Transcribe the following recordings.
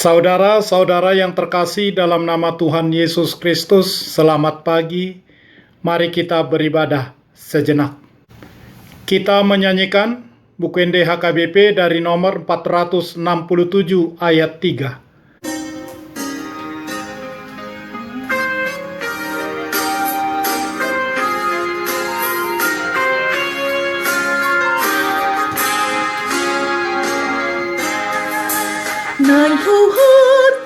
Saudara-saudara yang terkasih dalam nama Tuhan Yesus Kristus, selamat pagi. Mari kita beribadah sejenak. Kita menyanyikan buku ND HKBP dari nomor 467 ayat 3. Nan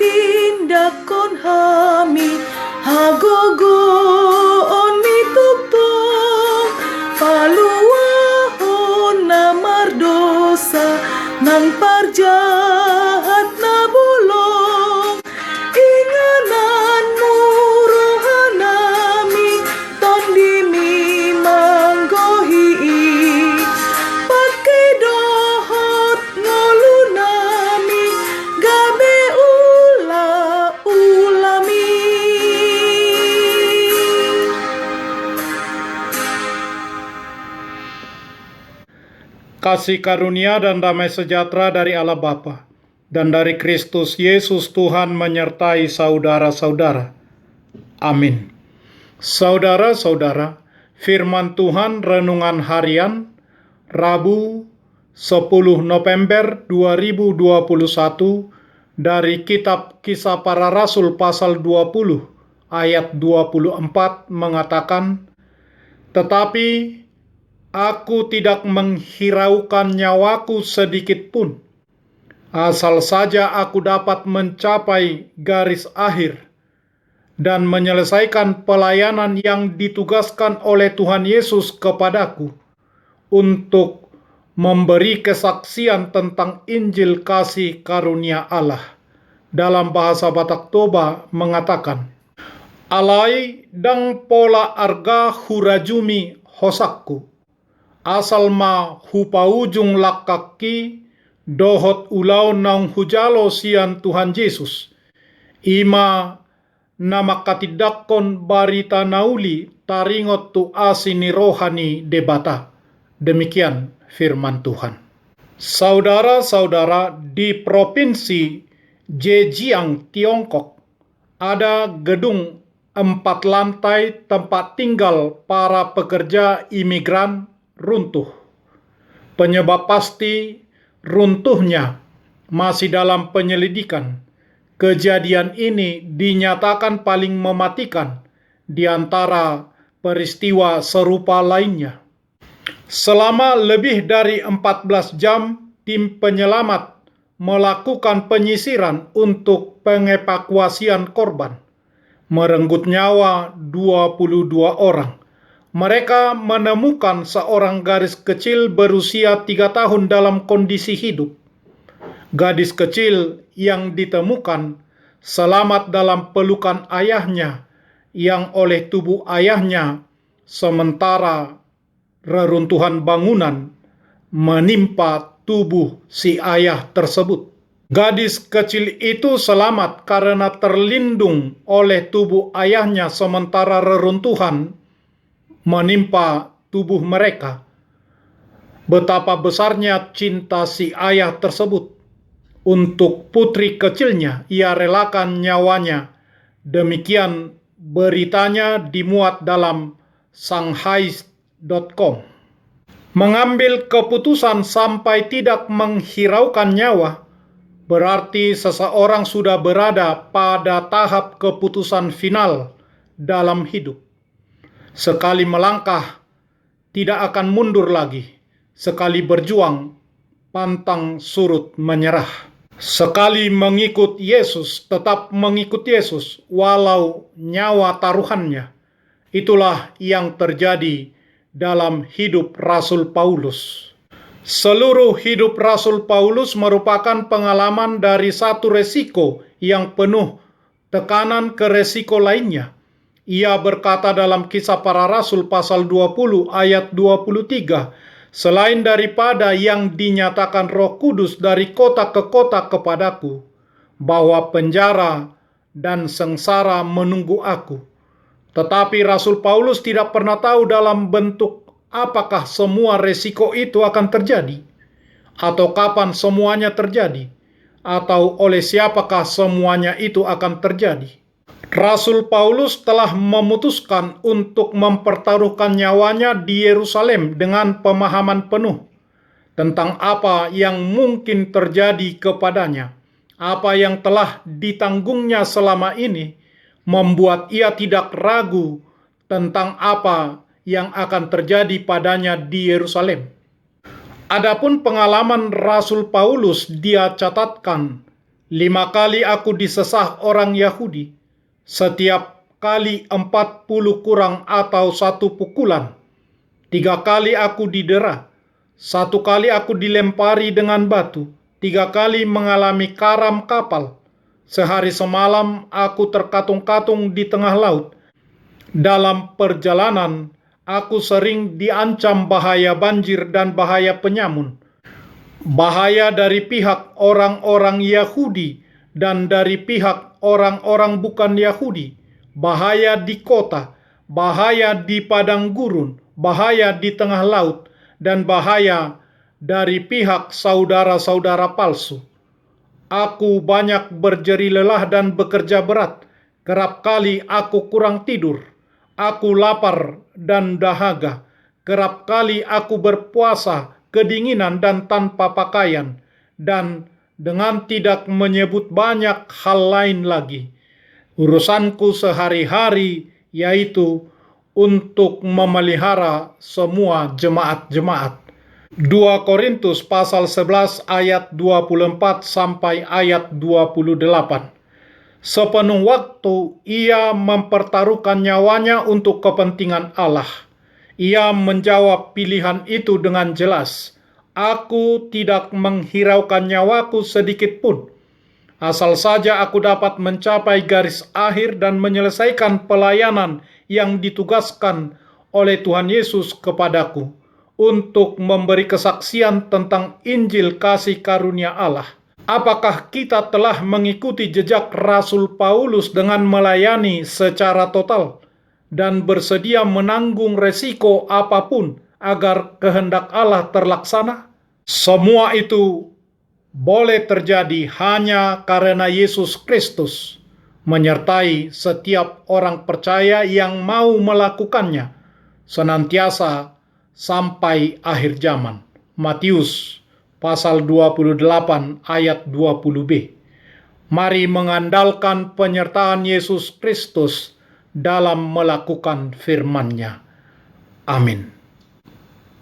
tindak kon hami hagogo on mitutong paluahon na mardosa nang parjahat na bulong inganan murohanami tondi mi manggohi pakai dohot ngolunami gabe ulami. Kasih karunia dan damai sejahtera dari Allah Bapa dan dari Kristus Yesus Tuhan menyertai saudara-saudara. Amin. Saudara-saudara, firman Tuhan renungan harian Rabu 10 November 2021 dari kitab Kisah Para Rasul pasal 20 ayat 24 mengatakan, "Tetapi aku tidak menghiraukan nyawaku sedikit pun, asal saja aku dapat mencapai garis akhir dan menyelesaikan pelayanan yang ditugaskan oleh Tuhan Yesus kepadaku untuk memberi kesaksian tentang Injil kasih karunia Allah." Dalam bahasa Batak Toba mengatakan, "Alai dang pola arga hurajumi hosakku, asal ma hupaujung lakaki dohot ulau naung hujalo sian Tuhan Yesus. Ima nama katidakon barita nauli taringot tu asini rohani debata." Demikian firman Tuhan. Saudara-saudara, di Provinsi Zhejiang, Tiongkok, ada gedung 4 lantai tempat tinggal para pekerja imigran runtuh. Penyebab pasti runtuhnya masih dalam penyelidikan. Kejadian ini dinyatakan paling mematikan di antara peristiwa serupa lainnya. Selama lebih dari 14 jam, tim penyelamat melakukan penyisiran untuk pengevakuasian korban, merenggut nyawa 22 orang. Mereka menemukan seorang gadis kecil berusia 3 tahun dalam kondisi hidup. Gadis kecil yang ditemukan selamat dalam pelukan ayahnya yang oleh tubuh ayahnya, sementara reruntuhan bangunan menimpa tubuh si ayah tersebut. Gadis kecil itu selamat karena terlindung oleh tubuh ayahnya sementara reruntuhan menimpa tubuh mereka. Betapa besarnya cinta si ayah tersebut untuk putri kecilnya, ia relakan nyawanya. Demikian beritanya dimuat dalam Shanghai.com. Mengambil keputusan sampai tidak menghiraukan nyawa berarti seseorang sudah berada pada tahap keputusan final dalam hidup. Sekali melangkah, tidak akan mundur lagi. Sekali berjuang, pantang surut menyerah. Sekali mengikut Yesus, tetap mengikut Yesus, walau nyawa taruhannya. Itulah yang terjadi dalam hidup Rasul Paulus. Seluruh hidup Rasul Paulus merupakan pengalaman dari satu resiko yang penuh tekanan ke resiko lainnya. Ia berkata dalam Kisah Para Rasul pasal 20 ayat 23, "Selain daripada yang dinyatakan Roh Kudus dari kota ke kota kepadaku, bahwa penjara dan sengsara menunggu aku." Tetapi Rasul Paulus tidak pernah tahu dalam bentuk apakah semua resiko itu akan terjadi, atau kapan semuanya terjadi, atau oleh siapakah semuanya itu akan terjadi. Rasul Paulus telah memutuskan untuk mempertaruhkan nyawanya di Yerusalem dengan pemahaman penuh tentang apa yang mungkin terjadi kepadanya. Apa yang telah ditanggungnya selama ini membuat ia tidak ragu tentang apa yang akan terjadi padanya di Yerusalem. Adapun pengalaman Rasul Paulus, dia catatkan, 5 kali aku disesah orang Yahudi, setiap kali 40 kurang atau 1 pukulan. 3 kali aku didera, 1 kali aku dilempari dengan batu, 3 kali mengalami karam kapal. Sehari semalam aku terkatung-katung di tengah laut. Dalam perjalanan, aku sering diancam bahaya banjir dan bahaya penyamun. Bahaya dari pihak orang-orang Yahudi dan dari pihak orang-orang bukan Yahudi. Bahaya di kota, bahaya di padang gurun, bahaya di tengah laut, dan bahaya dari pihak saudara-saudara palsu. Aku banyak berjeri lelah dan bekerja berat. Kerap kali aku kurang tidur. Aku lapar dan dahaga. Kerap kali aku berpuasa, kedinginan dan tanpa pakaian. Dan dengan tidak menyebut banyak hal lain lagi. Urusanku sehari-hari yaitu untuk memelihara semua jemaat-jemaat. 2 Korintus pasal 11 ayat 24 sampai ayat 28. Sepenuh waktu ia mempertaruhkan nyawanya untuk kepentingan Allah. Ia menjawab pilihan itu dengan jelas. Aku tidak menghiraukan nyawaku sedikit pun. Asal saja aku dapat mencapai garis akhir dan menyelesaikan pelayanan yang ditugaskan oleh Tuhan Yesus kepadaku untuk memberi kesaksian tentang Injil kasih karunia Allah. Apakah kita telah mengikuti jejak Rasul Paulus dengan melayani secara total dan bersedia menanggung resiko apapun agar kehendak Allah terlaksana? Semua itu boleh terjadi hanya karena Yesus Kristus menyertai setiap orang percaya yang mau melakukannya senantiasa sampai akhir zaman. Matius pasal 28 ayat 20b. Mari mengandalkan penyertaan Yesus Kristus dalam melakukan firman-Nya. Amin.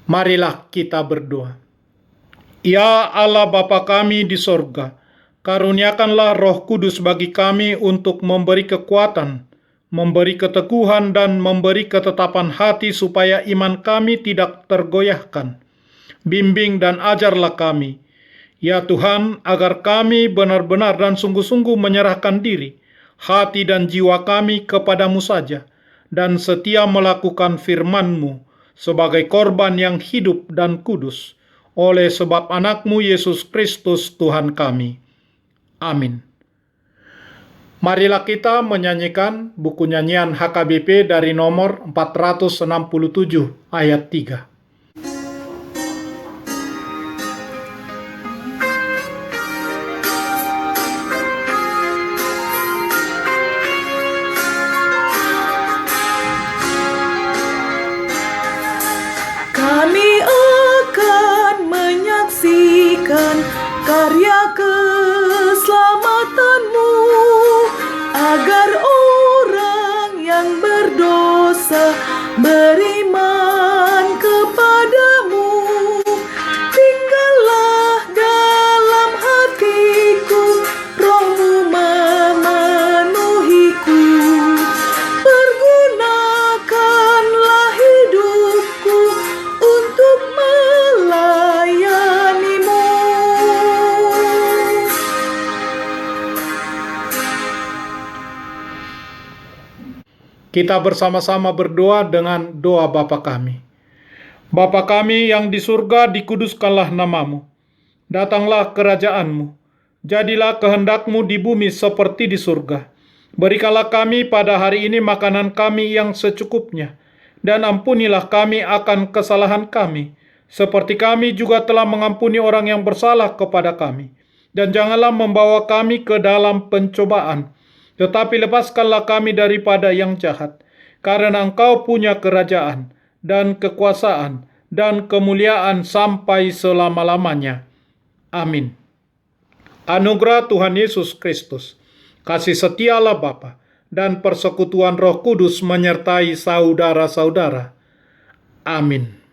Marilah kita berdoa. Ya Allah Bapa kami di sorga, karuniakanlah Roh Kudus bagi kami untuk memberi kekuatan, memberi keteguhan dan memberi ketetapan hati supaya iman kami tidak tergoyahkan. Bimbing dan ajarlah kami, ya Tuhan, agar kami benar-benar dan sungguh-sungguh menyerahkan diri, hati dan jiwa kami kepadamu saja, dan setia melakukan firman-Mu sebagai korban yang hidup dan kudus, oleh sebab anak-Mu Yesus Kristus Tuhan kami. Amin. Marilah kita menyanyikan buku nyanyian HKBP dari nomor 467 ayat 3. Kami akan menyaksikan karya keselamatan-Mu, agar orang yang berdosa beriman kepadamu. Tinggallah dalam hatiku, Roh-Mu memenuhiku. Pergunakanlah hidupku untuk melayani-Mu. Kita bersama-sama berdoa dengan doa Bapa kami. Bapa kami yang di surga, dikuduskanlah nama-Mu. Datanglah kerajaan-Mu. Jadilah kehendak-Mu di bumi seperti di surga. Berikanlah kami pada hari ini makanan kami yang secukupnya. Dan ampunilah kami akan kesalahan kami, seperti kami juga telah mengampuni orang yang bersalah kepada kami. dan janganlah membawa kami ke dalam pencobaan, tetapi lepaskanlah kami daripada yang jahat. Karena Engkau punya kerajaan, dan kekuasaan, dan kemuliaan sampai selama-lamanya. Amin. Anugerah Tuhan Yesus Kristus, kasih setia Allah Bapa, dan persekutuan Roh Kudus menyertai saudara-saudara. Amin.